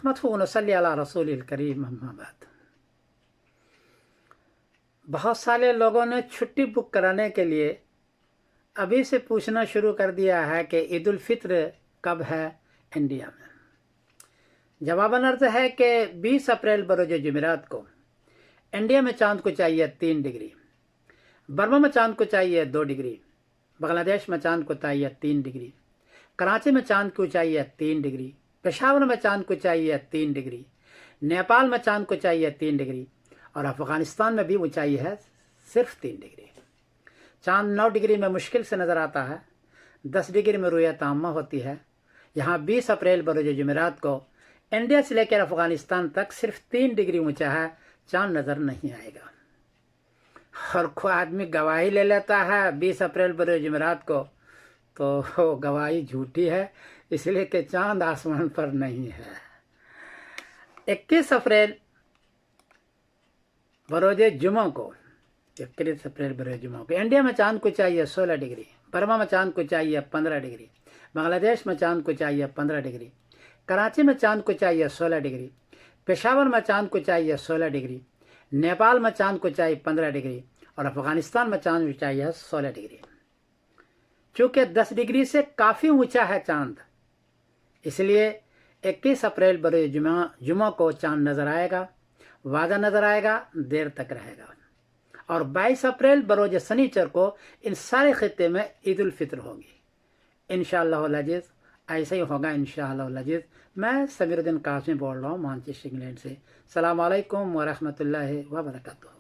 नहमदुहु व नसल्ली अला रसूलिल करीम, अम्मा बाद। बहुत सारे लोगों ने छुट्टी बुक कराने के लिए अभी से पूछना शुरू कर दिया है कि ईद उल फित्र कब है इंडिया में। जवाबन अर्ज है कि 20 अप्रैल बरोज जुमेरात को इंडिया में चांद को चाहिए 3 डिग्री, बर्मा में चांद को चाहिए 2 डिग्री, बांग्लादेश में चांद को चाहिए 3 डिग्री, कराची में चांद को चाहिए 3 डिग्री, पेशावर में चांद को चाहिए 3 डिग्री, नेपाल में चांद को चाहिए 3 डिग्री और अफ़गानिस्तान में भी ऊंचाई है सिर्फ 3 डिग्री। चांद 9 डिग्री में मुश्किल से नज़र आता है, 10 डिग्री में रुयत आम्मा होती है। यहाँ 20 अप्रैल बरोज जुमेरात को इंडिया से लेकर अफ़गानिस्तान तक सिर्फ 3 डिग्री ऊंचा है, चांद नज़र नहीं आएगा। और कोई आदमी गवाही ले लेता है 20 अप्रैल बरोज जुमेरात को, तो गवाही झूठी है, इसलिए कि चांद आसमान पर नहीं है। 21 अप्रैल बरोज जुमा को 21 अप्रैल बरोज जुमा को इंडिया में चांद को चाहिए 16 डिग्री, बर्मा में चांद को चाहिए 15 डिग्री, बांग्लादेश में चांद को चाहिए 15 डिग्री, कराची में चांद को चाहिए 16 डिग्री, पेशावर में चांद को चाहिए 16 डिग्री, नेपाल में चांद को चाहिए 15 डिग्री और अफ़गानिस्तान में चांद को चाहिए 16 डिग्री। चूँकि 10 डिग्री से काफ़ी ऊंचा है चांद, इसलिए 21 अप्रैल बरोज जुमा को चांद नज़र आएगा, वादा नज़र आएगा, देर तक रहेगा। और 22 अप्रैल बरोज शनिचर को इन सारे खित्ते में ईद उल फित्र होगी इंशाअल्लाह अज़ीज़। ऐसे ही होगा इंशाअल्लाह अज़ीज़। मैं समीरुद्दीन कासिम बोल रहा हूँ मानचेस्टर इंग्लैंड से। अस्सलामु अलैकुम व रहमतुल्लाहि व बरकातुहू।